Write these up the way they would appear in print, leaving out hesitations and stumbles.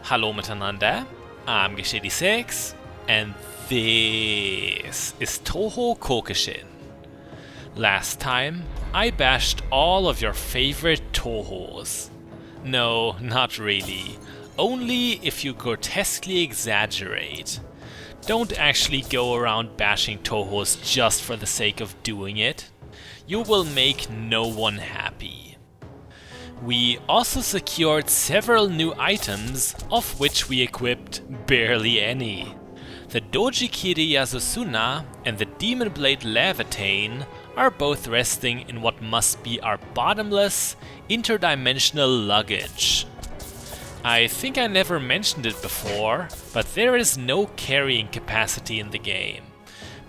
Hallo miteinander, I'm Geschedi6 and this is Touhou Koukishin. Last time, I bashed all of your favorite Touhous. No, not really. Only if you grotesquely exaggerate. Don't actually go around bashing Touhous just for the sake of doing it. You will make no one happy. We also secured several new items, of which we equipped barely any. The Dojikiri Yasusuna and the Demon Blade Levitain are both resting in what must be our bottomless, interdimensional luggage. I think I never mentioned it before, but there is no carrying capacity in the game.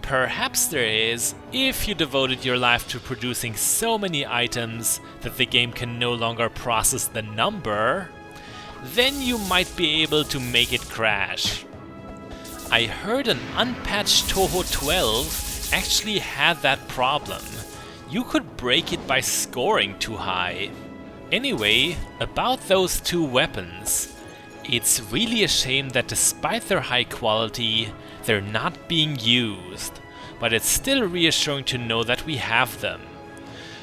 Perhaps there is, if you devoted your life to producing so many items that the game can no longer process the number, then you might be able to make it crash. I heard an unpatched Touhou 12 actually had that problem. You could break it by scoring too high. Anyway, about those two weapons. It's really a shame that despite their high quality, they're not being used, but it's still reassuring to know that we have them.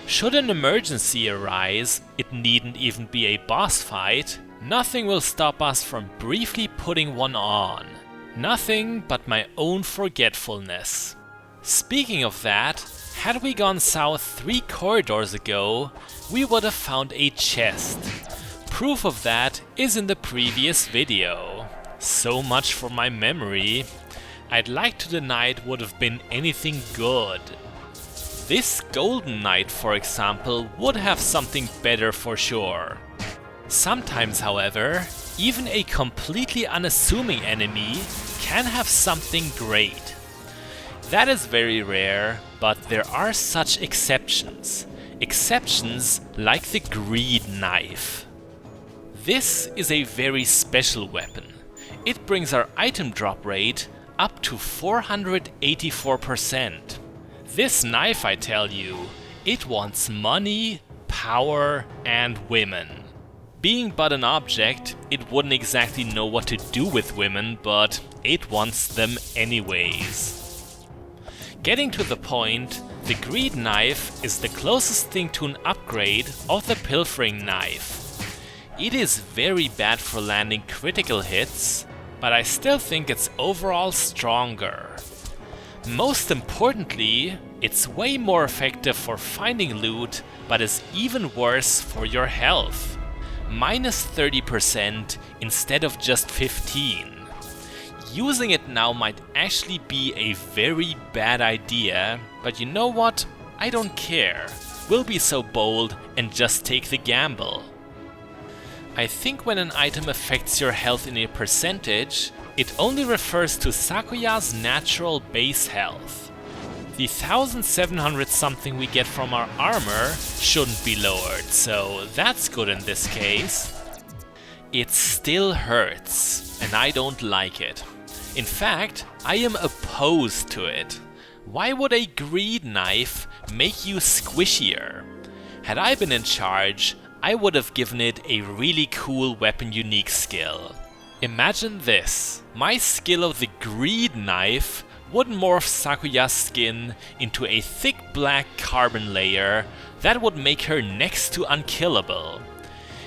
Should an emergency arise, it needn't even be a boss fight, nothing will stop us from briefly putting one on. Nothing but my own forgetfulness. Speaking of that, had we gone south 3 corridors ago, we would have found a chest. Proof of that is in the previous video. So much for my memory. I'd like to deny it would have been anything good. This Golden Knight, for example, would have something better for sure. Sometimes, however, even a completely unassuming enemy can have something great. That is very rare, but there are such exceptions. Exceptions like the Greed Knife. This is a very special weapon. It brings our item drop rate up to 484%. This knife, I tell you, it wants money, power, and women. Being but an object, it wouldn't exactly know what to do with women, but it wants them anyways. Getting to the point, the Greed Knife is the closest thing to an upgrade of the Pilfering Knife. It is very bad for landing critical hits, but I still think it's overall stronger. Most importantly, it's way more effective for finding loot, but is even worse for your health. Minus 30% instead of just 15. Using it now might actually be a very bad idea, but you know what? I don't care. We'll be so bold and just take the gamble. I think when an item affects your health in a percentage, it only refers to Sakuya's natural base health. The 1700 something we get from our armor shouldn't be lowered, so that's good in this case. It still hurts, and I don't like it. In fact, I am opposed to it. Why would a Greed Knife make you squishier? Had I been in charge, I would have given it a really cool weapon unique skill. Imagine this, my skill of the Greed Knife would morph Sakuya's skin into a thick black carbon layer that would make her next to unkillable.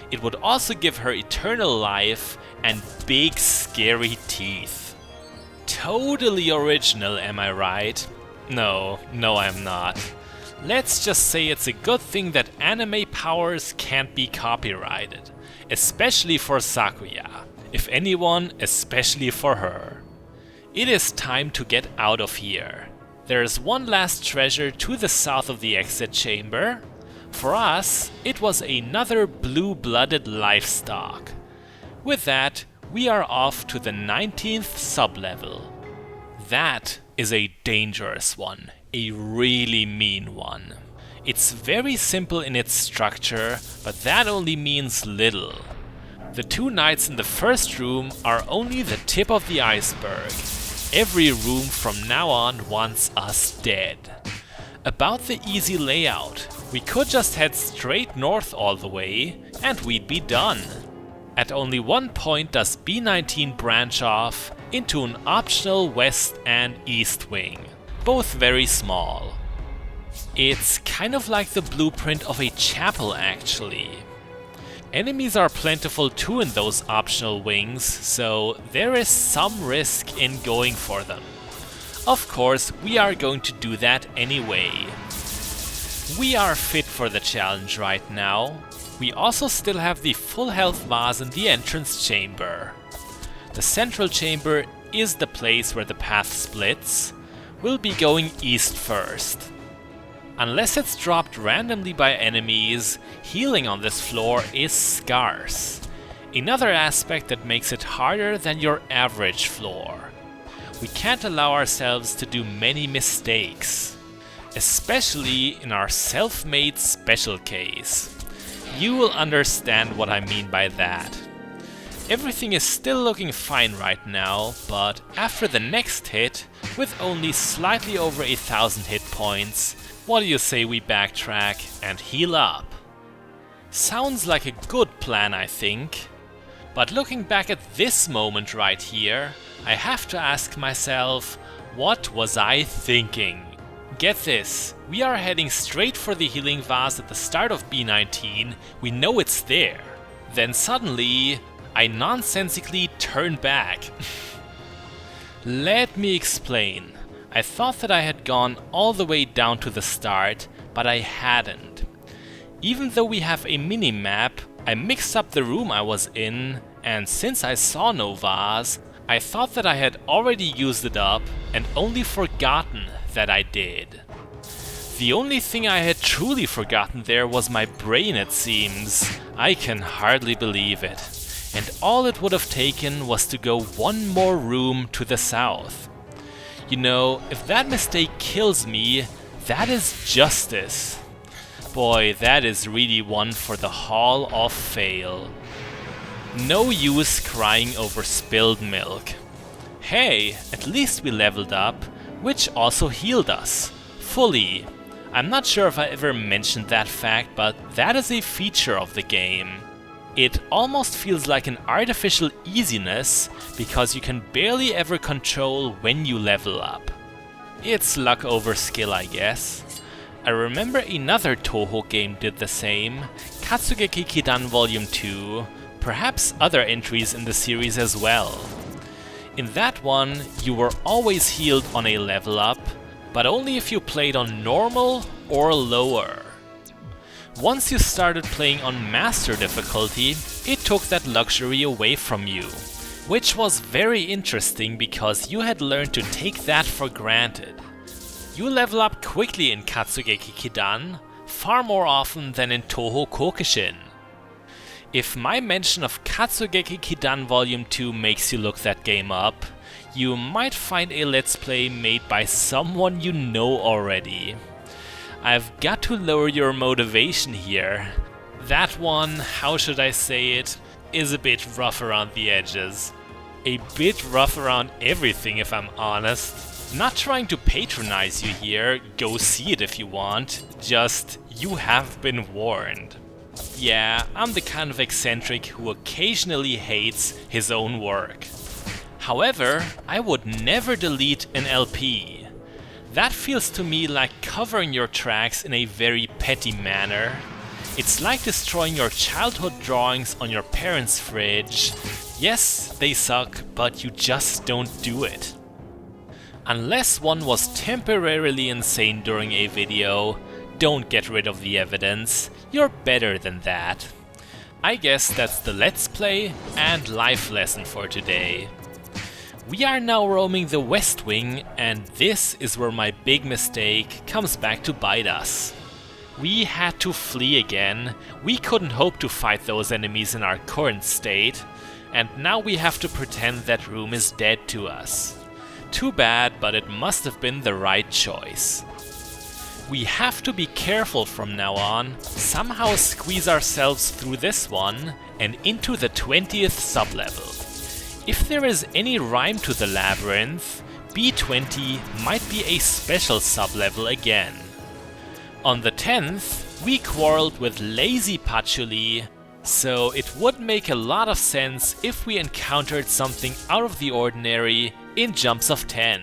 It would also give her eternal life and big scary teeth. Totally original, am I right? No, I'm not. Let's just say it's a good thing that anime powers can't be copyrighted, especially for Sakuya. If anyone, especially for her. It is time to get out of here. There is one last treasure to the south of the exit chamber. For us, it was another blue-blooded livestock. With that, we are off to the 19th sublevel. That is a dangerous one, a really mean one. It's very simple in its structure, but that only means little. The 2 knights in the first room are only the tip of the iceberg. Every room from now on wants us dead. About the easy layout, we could just head straight north all the way, and we'd be done. At only one point does B19 branch off into an optional west and east wing, both very small. It's kind of like the blueprint of a chapel actually. Enemies are plentiful too in those optional wings, so there is some risk in going for them. Of course, we are going to do that anyway. We are fit for the challenge right now. We also still have the full health vase in the entrance chamber. The central chamber is the place where the path splits. We'll be going east first. Unless it's dropped randomly by enemies, healing on this floor is scarce. Another aspect that makes it harder than your average floor. We can't allow ourselves to do many mistakes, especially in our self-made special case. You will understand what I mean by that. Everything is still looking fine right now, but after the next hit, with only slightly over 1,000 hit points, what do you say we backtrack and heal up? Sounds like a good plan, I think. But looking back at this moment right here, I have to ask myself, what was I thinking? Get this, we are heading straight for the healing vase at the start of B19, we know it's there. Then suddenly, I nonsensically turn back. Let me explain. I thought that I had gone all the way down to the start, but I hadn't. Even though we have a mini-map, I mixed up the room I was in, and since I saw no vase, I thought that I had already used it up and only forgotten that I did. The only thing I had truly forgotten there was my brain, it seems. I can hardly believe it. And all it would have taken was to go one more room to the south. You know, if that mistake kills me, that is justice. Boy, that is really one for the Hall of Fail. No use crying over spilled milk. Hey, at least we leveled up, which also healed us. Fully. I'm not sure if I ever mentioned that fact, but that is a feature of the game. It almost feels like an artificial easiness, because you can barely ever control when you level up. It's luck over skill, I guess. I remember another Touhou game did the same, Katsugeki Kidan Volume 2, perhaps other entries in the series as well. In that one, you were always healed on a level up, but only if you played on normal or lower. Once you started playing on master difficulty, it took that luxury away from you, which was very interesting because you had learned to take that for granted. You level up quickly in Katsugeki Kidan, far more often than in Touhou Koukishin. If my mention of Katsugeki Kidan Volume 2 makes you look that game up, you might find a let's play made by someone you know already. I've got to lower your motivation here. That one, how should I say it, is a bit rough around the edges. A bit rough around everything if I'm honest. Not trying to patronize you here, go see it if you want, just you have been warned. Yeah, I'm the kind of eccentric who occasionally hates his own work. However, I would never delete an LP. That feels to me like covering your tracks in a very petty manner. It's like destroying your childhood drawings on your parents' fridge. Yes, they suck, but you just don't do it. Unless one was temporarily insane during a video, don't get rid of the evidence. You're better than that. I guess that's the Let's Play and life lesson for today. We are now roaming the West Wing, and this is where my big mistake comes back to bite us. We had to flee again, we couldn't hope to fight those enemies in our current state, and now we have to pretend that room is dead to us. Too bad, but it must have been the right choice. We have to be careful from now on, somehow squeeze ourselves through this one and into the 20th sublevel. If there is any rhyme to the labyrinth, B20 might be a special sublevel again. On the 10th, we quarreled with lazy Patchouli, So it would make a lot of sense if we encountered something out of the ordinary in jumps of 10.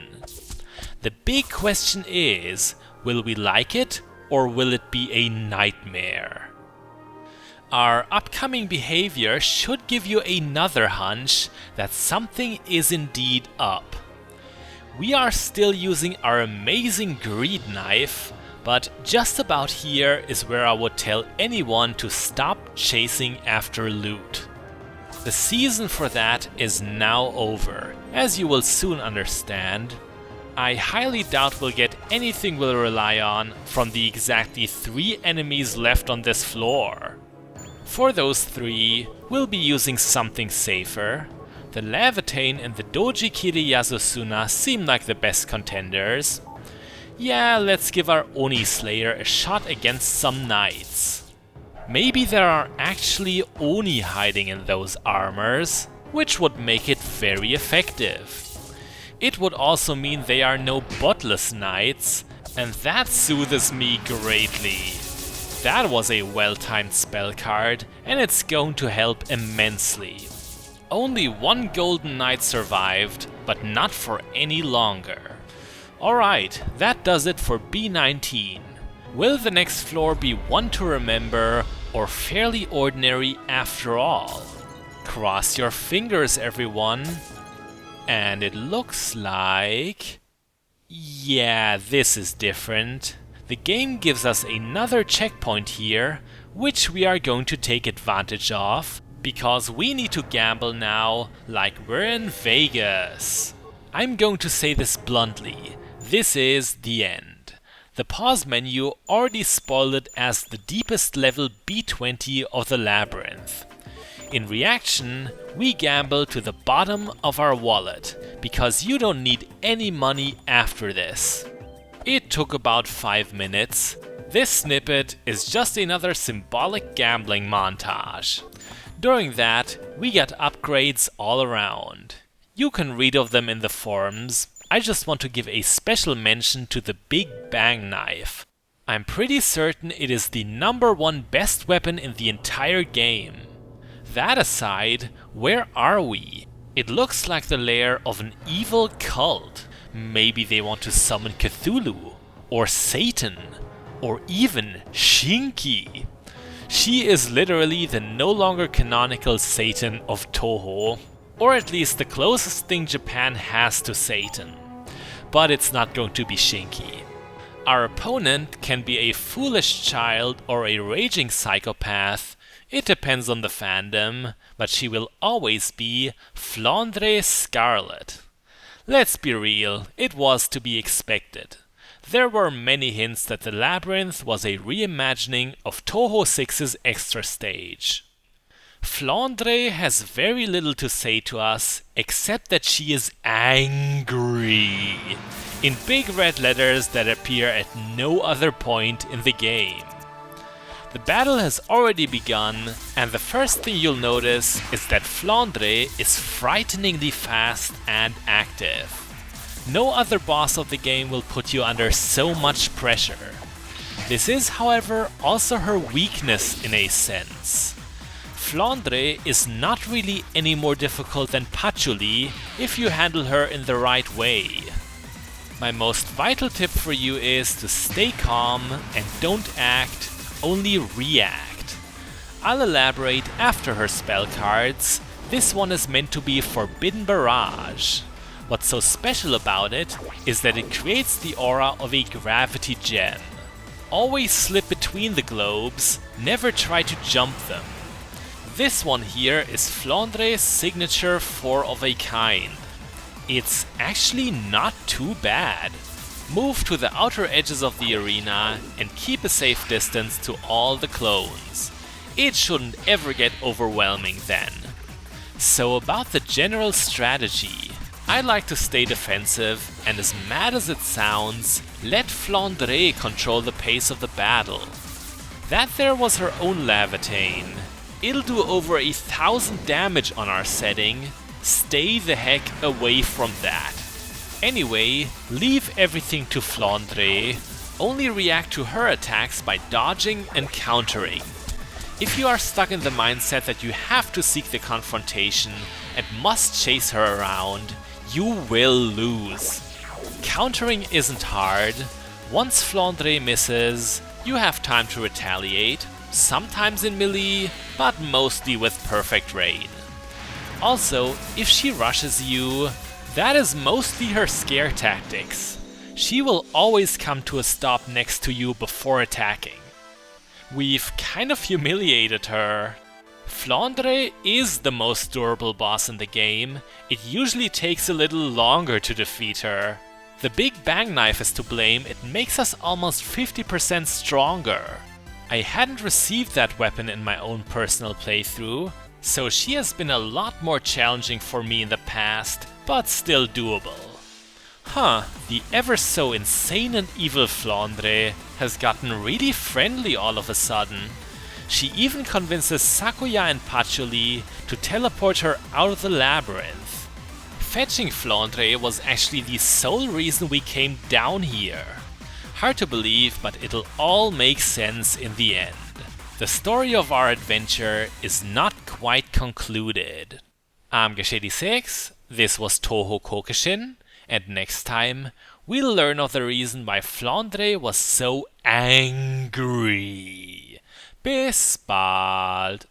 The big question is, will we like it or will it be a nightmare? Our upcoming behavior should give you another hunch that something is indeed up. We are still using our amazing greed knife, but just about here is where I would tell anyone to stop chasing after loot. The season for that is now over, as you will soon understand. I highly doubt we'll get anything we'll rely on from the exactly 3 enemies left on this floor. For those 3, we'll be using something safer. The Levitain and the Doji Kiriyazusuna seem like the best contenders. Yeah, let's give our Oni Slayer a shot against some knights. Maybe there are actually Oni hiding in those armors, which would make it very effective. It would also mean they are no buttless knights, and that soothes me greatly. That was a well-timed spell card, and it's going to help immensely. Only 1 golden knight survived, but not for any longer. Alright, that does it for B19. Will the next floor be one to remember, or fairly ordinary after all? Cross your fingers, everyone. And it looks like... yeah, this is different. The game gives us another checkpoint here, which we are going to take advantage of, because we need to gamble now like we're in Vegas. I'm going to say this bluntly, this is the end. The pause menu already spoiled it as the deepest level B20 of the labyrinth. In reaction, we gamble to the bottom of our wallet, because you don't need any money after this. It took about 5 minutes. This snippet is just another symbolic gambling montage. During that, we get upgrades all around. You can read of them in the forums. I just want to give a special mention to the Big Bang Knife. I'm pretty certain it is the #1 best weapon in the entire game. That aside, where are we? It looks like the lair of an evil cult. Maybe they want to summon Cthulhu, or Satan, or even Shinki. She is literally the no longer canonical Satan of Touhou, or at least the closest thing Japan has to Satan. But it's not going to be Shinki. Our opponent can be a foolish child or a raging psychopath. It depends on the fandom, but she will always be Flandre Scarlet. Let's be real, it was to be expected. There were many hints that the labyrinth was a reimagining of Touhou 6's extra stage. Flandre has very little to say to us, except that she is angry, in big red letters that appear at no other point in the game. The battle has already begun, and the first thing you'll notice is that Flandre is frighteningly fast and active. No other boss of the game will put you under so much pressure. This is, however, also her weakness in a sense. Flandre is not really any more difficult than Patchouli if you handle her in the right way. My most vital tip for you is to stay calm and don't act, only react. I'll elaborate after her spell cards. This one is meant to be Forbidden Barrage. What's so special about it is that it creates the aura of a gravity gem. Always slip between the globes, never try to jump them. This one here is Flandre's signature 4 of a kind. It's actually not too bad. Move to the outer edges of the arena and keep a safe distance to all the clones. It shouldn't ever get overwhelming then. So about the general strategy. I like to stay defensive, and as mad as it sounds, let Flandre control the pace of the battle. That there was her own Levitain. It'll do over 1,000 damage on our setting. Stay the heck away from that. Anyway, leave everything to Flandre. Only react to her attacks by dodging and countering. If you are stuck in the mindset that you have to seek the confrontation and must chase her around, you will lose. Countering isn't hard. Once Flandre misses, you have time to retaliate, sometimes in melee, but mostly with perfect rain. Also, if she rushes you, that is mostly her scare tactics. She will always come to a stop next to you before attacking. We've kind of humiliated her. Flandre is the most durable boss in the game. It usually takes a little longer to defeat her. The Big Bang Knife is to blame, it makes us almost 50% stronger. I hadn't received that weapon in my own personal playthrough, so she has been a lot more challenging for me in the past, but still doable. The ever so insane and evil Flandre has gotten really friendly all of a sudden. She even convinces Sakuya and Patchouli to teleport her out of the labyrinth. Fetching Flandre was actually the sole reason we came down here. Hard to believe, but it'll all make sense in the end. The story of our adventure is not quite concluded. I'm Gashady6, this was Touhou Koukishin, and next time we'll learn of the reason why Flandre was so angry. Bis bald!